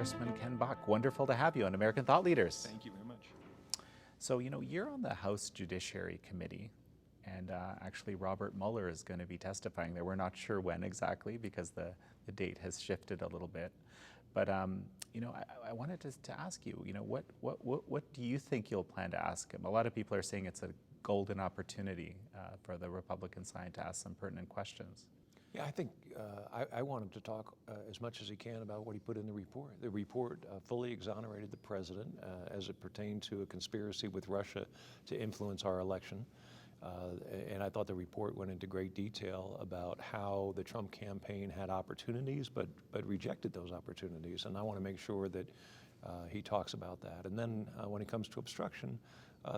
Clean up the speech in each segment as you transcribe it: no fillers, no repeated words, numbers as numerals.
Congressman Ken Buck. Wonderful to have you on American Thought Leaders. Thank you very much. So, you're on the House Judiciary Committee, and actually Robert Mueller is going to be testifying there. We're not sure when exactly because the date has shifted a little bit. But, I wanted to ask you, what do you think you'll plan to ask him? A lot of people are saying it's a golden opportunity for the Republican side to ask some pertinent questions. Yeah, I think I want him to talk as much as he can about what he put in the report. The report fully exonerated the president as it pertained to a conspiracy with Russia to influence our election. And I thought the report went into great detail about how the Trump campaign had opportunities, but rejected those opportunities. And I want to make sure that he talks about that. And then when it comes to obstruction,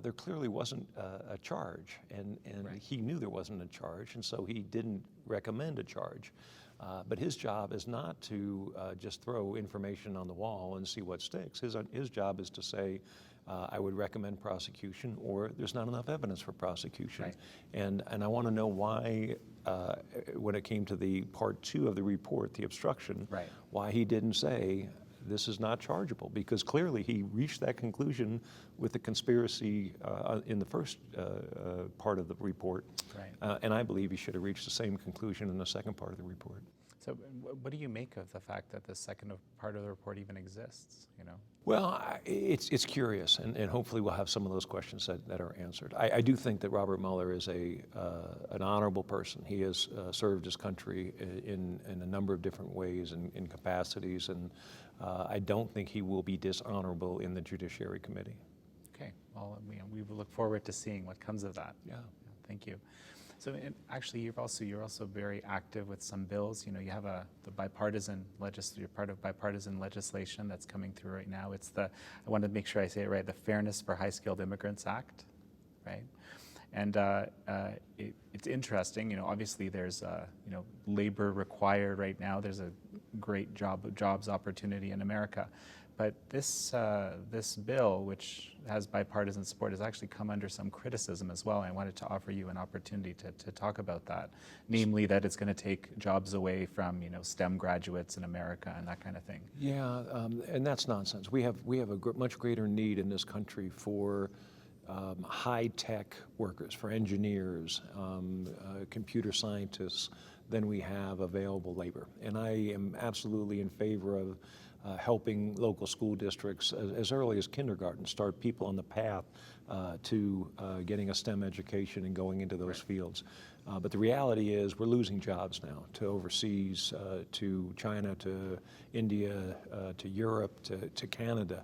there clearly wasn't a charge, and Right. he knew there wasn't a charge, and so he didn't recommend a charge. But his job is not to just throw information on the wall and see what sticks. His job is to say, I would recommend prosecution, or there's not enough evidence for prosecution. Right. And I want to know why, when it came to the part 2 of the report, the obstruction, Right. why he didn't say, this is not chargeable, because clearly he reached that conclusion with the conspiracy in the first part of the report. Right. And I believe he should have reached the same conclusion in the second part of the report. So what do you make of the fact that the second part of the report even exists, Well, it's curious, and hopefully we'll have some of those questions that are answered. I do think that Robert Mueller is an honorable person. He has served his country in a number of different ways and in capacities, and I don't think he will be dishonorable in the Judiciary Committee. Okay, well, we will look forward to seeing what comes of that. Yeah. Thank you. So, actually, you're also very active with some bills. You have the bipartisan you're part of bipartisan legislation that's coming through right now. I want to make sure I say it right. The Fairness for High-Skilled Immigrants Act, right? And it's interesting. Obviously there's labor required right now. There's a great jobs opportunity in America. But this bill, which has bipartisan support, has actually come under some criticism as well. I wanted to offer you an opportunity to talk about that, namely that it's going to take jobs away from STEM graduates in America and that kind of thing. Yeah, and that's nonsense. We have a much greater need in this country for high-tech workers, for engineers, computer scientists, than we have available labor. And I am absolutely in favor of helping local school districts as early as kindergarten start people on the path to getting a STEM education and going into those fields. But the reality is we're losing jobs now to overseas, to China, to India, to Europe, to Canada.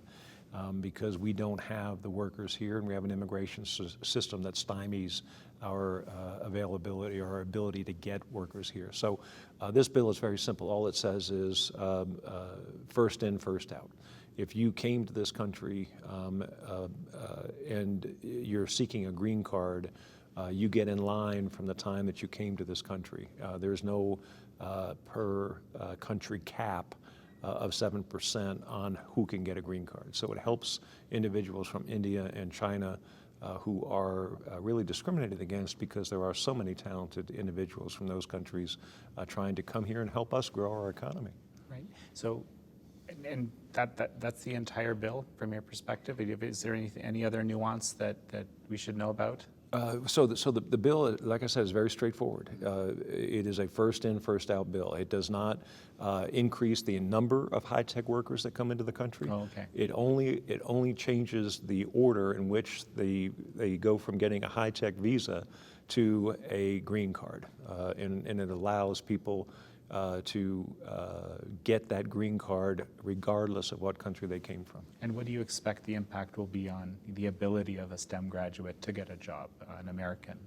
Because we don't have the workers here, and we have an immigration system that stymies our availability or our ability to get workers here. So this bill is very simple. All it says is first in, first out. If you came to this country and you're seeking a green card, you get in line from the time that you came to this country. There's no per country cap of 7% on who can get a green card. So it helps individuals from India and China who are really discriminated against because there are so many talented individuals from those countries trying to come here and help us grow our economy. Right. So, and that's the entire bill from your perspective? Is there any other nuance that we should know about? So the bill, like I said, is very straightforward. It is a first in, first out bill. It does not increase the number of high-tech workers that come into the country. Oh, okay. It only changes the order in which they go from getting a high-tech visa to a green card, and it allows people to get that green card regardless of what country they came from. And what do you expect the impact will be on the ability of a STEM graduate to get a job, an American?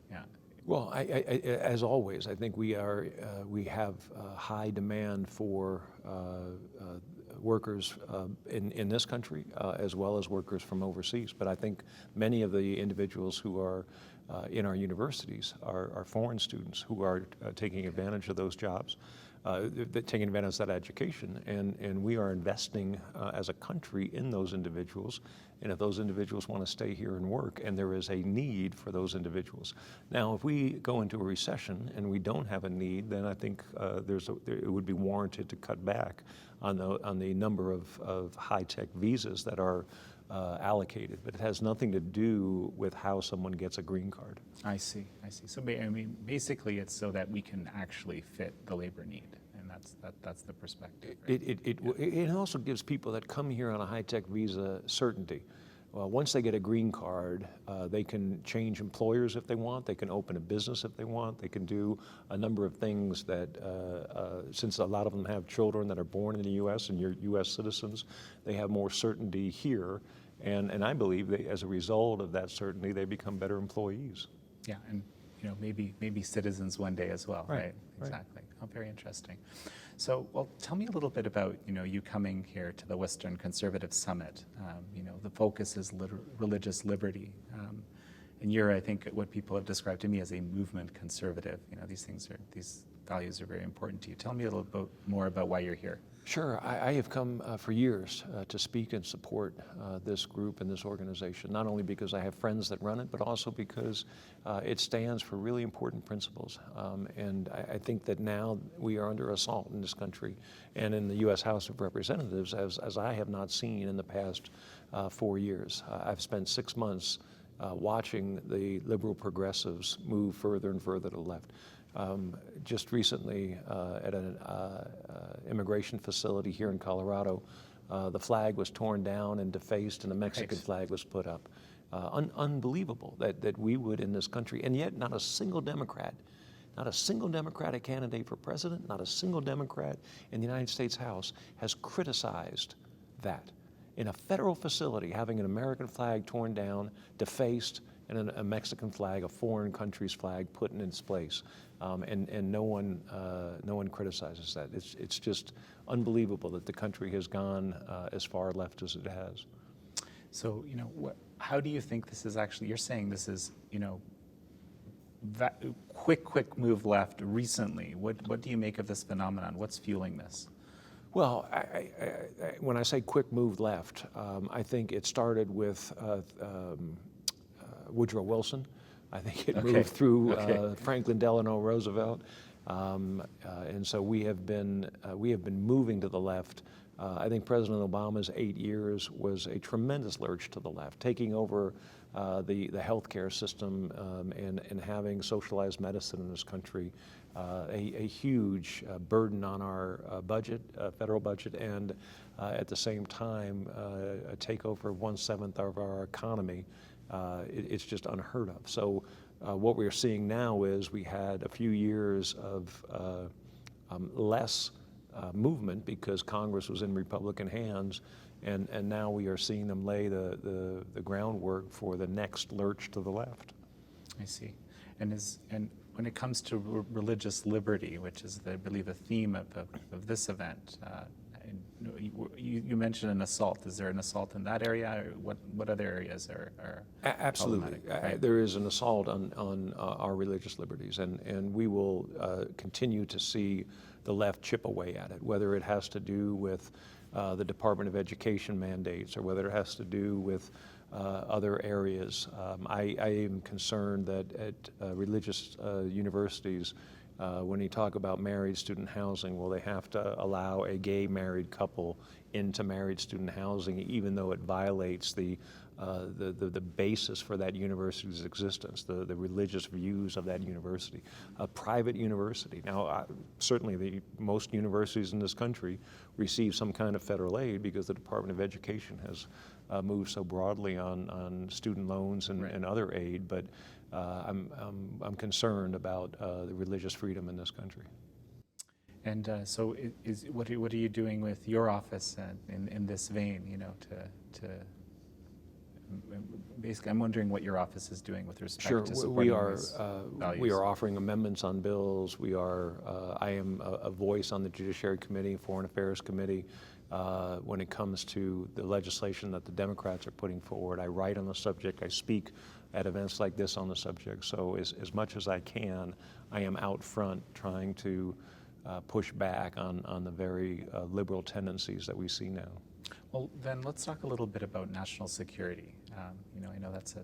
Yeah. Well, as always, I think we have high demand for workers in this country as well as workers from overseas. But I think many of the individuals who are in our universities are foreign students who are taking advantage of those jobs, taking advantage of that education, and we are investing as a country in those individuals. And if those individuals want to stay here and work, and there is a need for those individuals. Now, if we go into a recession and we don't have a need, then I think it would be warranted to cut back on the number of high-tech visas that are allocated. But it has nothing to do with how someone gets a green card. I see. So, I mean, basically, it's so that we can actually fit the labor need, and that's the perspective. Right? It also gives people that come here on a high-tech visa certainty. Well, once they get a green card, they can change employers if they want. They can open a business if they want. They can do a number of things that, since a lot of them have children that are born in the U.S. and you're U.S. citizens, they have more certainty here. And I believe that as a result of that certainty, they become better employees. Yeah, and maybe citizens one day as well, right? Right. Exactly. Oh, very interesting. So, well, tell me a little bit about you coming here to the Western Conservative Summit. The focus is religious liberty, and you're, I think, what people have described to me as a movement conservative. These values are very important to you. Tell me a little bit more about why you're here. Sure. I have come for years to speak and support this group and this organization, not only because I have friends that run it, but also because it stands for really important principles. And I think that now we are under assault in this country and in the U.S. House of Representatives, as I have not seen in the past 4 years. I've spent 6 months watching the liberal progressives move further and further to the left. Just recently at an immigration facility here in Colorado, the flag was torn down and defaced and a Mexican flag was put up. Unbelievable that we would in this country, and yet not a single Democrat, not a single Democratic candidate for president, not a single Democrat in the United States House has criticized that. In a federal facility, having an American flag torn down, defaced, and a Mexican flag, a foreign country's flag, put in its place, and no one criticizes that. It's just unbelievable that the country has gone as far left as it has. So how do you think this is actually? You're saying this is that quick move left recently. What do you make of this phenomenon? What's fueling this? Well, when I say quick move left, I think it started with Woodrow Wilson. I think it moved through Franklin Delano Roosevelt, and so we have been moving to the left. I think President Obama's 8 years was a tremendous lurch to the left, taking over the healthcare system and having socialized medicine in this country, a huge burden on our budget, federal budget, and at the same time a takeover of 1/7 of our economy. It's just unheard of. So what we're seeing now is we had a few years of less movement because Congress was in Republican hands, and now we are seeing them lay the groundwork for the next lurch to the left. I see. And when it comes to religious liberty, which is, I believe, a theme of this event, you mentioned an assault. Is there an assault in that area? Or what other areas are Absolutely. Right? There is an assault on our religious liberties, and we will continue to see the left chip away at it, whether it has to do with the Department of Education mandates or whether it has to do with other areas. I am concerned that at religious universities, when you talk about married student housing, well, they have to allow a gay married couple into married student housing, even though it violates the basis for that university's existence, the religious views of that university, a private university. Now, certainly most universities in this country receive some kind of federal aid because the Department of Education has moved so broadly on student loans and other aid, but I'm concerned about the religious freedom in this country. And so, what are you doing with your office in this vein? To basically, I'm wondering what your office is doing with respect Sure, to supporting we are. these We values. are offering amendments on bills. We are. I am a voice on the Judiciary Committee, Foreign Affairs Committee, when it comes to the legislation that the Democrats are putting forward. I write on the subject. I speak at events like this on the subject. So as much as I can, I am out front trying to push back on the very liberal tendencies that we see now. Well, then let's talk a little bit about national security. I know that's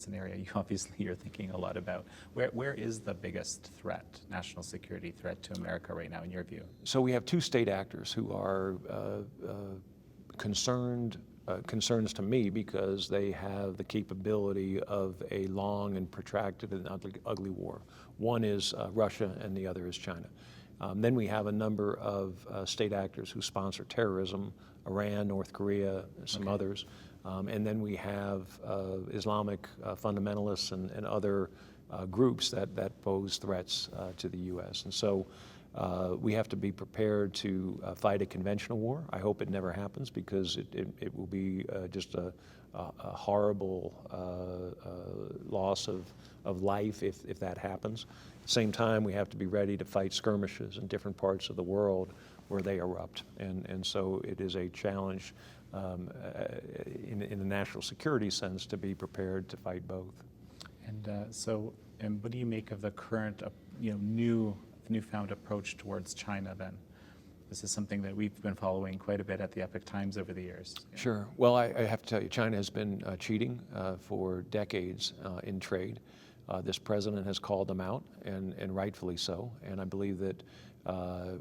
an area you obviously you're thinking a lot about. Where is the biggest threat, national security threat to America right now, in your view? So we have two state actors who are concerns to me because they have the capability of a long and protracted and ugly war. One is Russia and the other is China. Then we have a number of state actors who sponsor terrorism, Iran, North Korea, some others. And then we have Islamic fundamentalists and other groups that pose threats to the U.S. And so we have to be prepared to fight a conventional war. I hope it never happens because it will be just a horrible loss of life if that happens. At the same time, we have to be ready to fight skirmishes in different parts of the world where they erupt. And so it is a challenge in the national security sense to be prepared to fight both. And what do you make of the current, newfound approach towards China then? This is something that we've been following quite a bit at the Epoch Times over the years. Sure. Well, I have to tell you, China has been cheating for decades in trade. This president has called them out, and rightfully so. And I believe that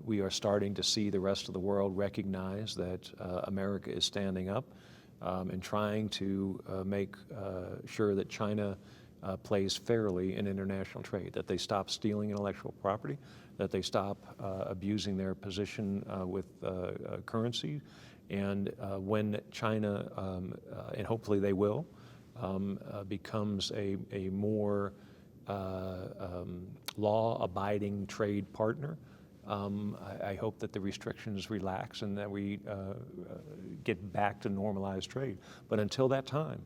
we are starting to see the rest of the world recognize that America is standing up and trying to make sure that China plays fairly in international trade, that they stop stealing intellectual property, that they stop abusing their position with currency. And when China, and hopefully they will, becomes a more law-abiding trade partner, I hope that the restrictions relax and that we get back to normalized trade. But until that time,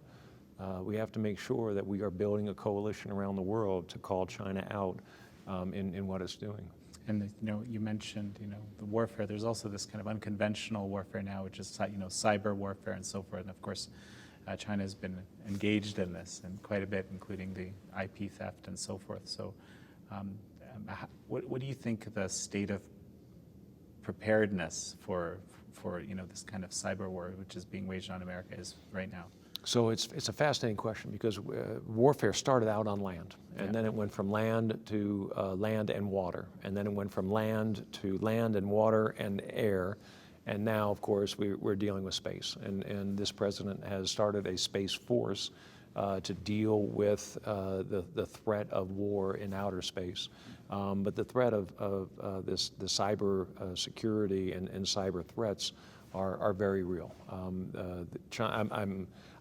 we have to make sure that we are building a coalition around the world to call China out in what it's doing. And you mentioned the warfare. There's also this kind of unconventional warfare now, which is cyber warfare and so forth. And of course, China has been engaged in this and quite a bit, including the IP theft and so forth. So, what do you think the state of preparedness for this kind of cyber war, which is being waged on America, is right now? So it's a fascinating question because warfare started out on land, and then it went from land to land and water, and then it went from land to land and water and air, and now, of course, we're dealing with space. And this president has started a space force to deal with the threat of war in outer space. But the threat of the cyber security and cyber threats are very real.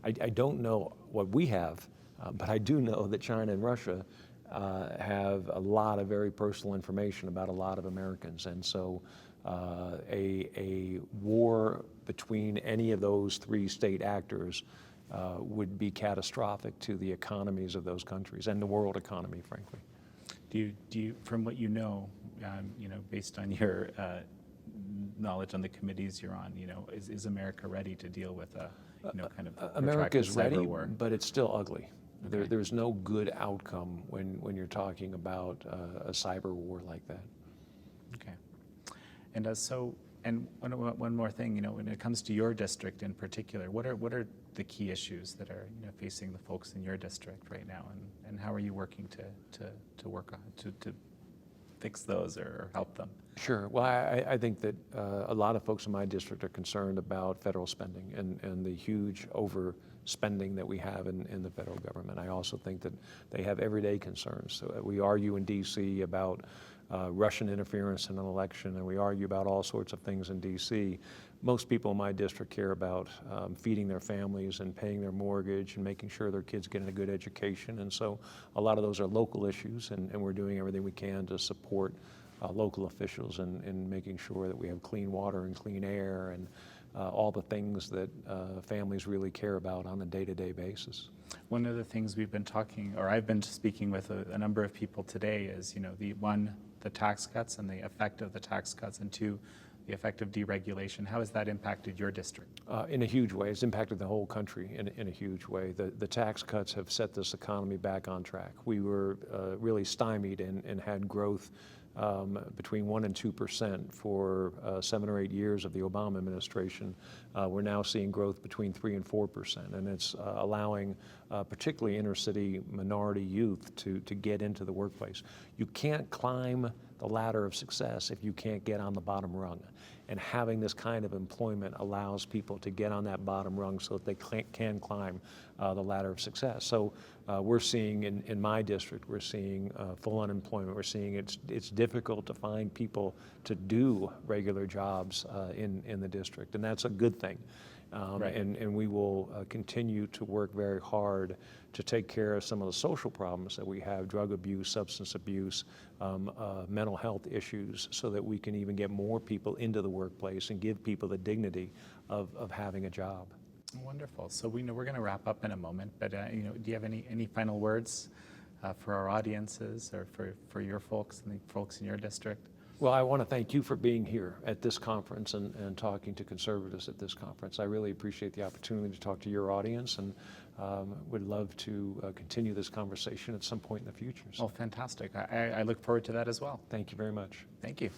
I don't know what we have, but I do know that China and Russia have a lot of very personal information about a lot of Americans. And so a war between any of those three state actors would be catastrophic to the economies of those countries and the world economy, frankly. Do you, from what you know, based on your knowledge on the committees you're on, is America ready to deal with a kind of America is ready, cyber war? but it's still ugly. Okay. There's no good outcome when you're talking about a cyber war like that. Okay. And and one more thing, when it comes to your district in particular, what are the key issues that are facing the folks in your district right now, and how are you working to work on to fix those or help them? Sure. Well, I think that a lot of folks in my district are concerned about federal spending and the huge overspending that we have in the federal government. I also think that they have everyday concerns. So we argue in D.C. about Russian interference in an election, and we argue about all sorts of things in D.C. Most people in my district care about feeding their families and paying their mortgage and making sure their kids get a good education. And so a lot of those are local issues, and we're doing everything we can to support local officials in making sure that we have clean water and clean air and all the things that families really care about on a day-to-day basis. One of the things we've been talking, or I've been speaking with a number of people today is, the tax cuts and the effect of the tax cuts, and two, the effect of deregulation. How has that impacted your district? In a huge way. It's impacted the whole country in a huge way. The tax cuts have set this economy back on track. We were really stymied and had growth between 1% and 2% for 7 or 8 years of the Obama administration. We're now seeing growth between 3% and 4%, and it's allowing particularly inner city minority youth to get into the workplace. You can't climb the ladder of success if you can't get on the bottom rung. And having this kind of employment allows people to get on that bottom rung so that they can climb the ladder of success. So we're seeing in my district, we're seeing full unemployment. We're seeing it's difficult to find people to do regular jobs in the district, and that's a good thing. Right. And we will continue to work very hard to take care of some of the social problems that we have, drug abuse, substance abuse, mental health issues, so that we can even get more people into the workplace and give people the dignity of having a job. Wonderful. So we know we're going to wrap up in a moment, but do you have any final words for our audiences, or for your folks and the folks in your district? Well, I want to thank you for being here at this conference and talking to conservatives at this conference. I really appreciate the opportunity to talk to your audience, and would love to continue this conversation at some point in the future. So, Well, fantastic. I look forward to that as well. thank you very much. Thank you.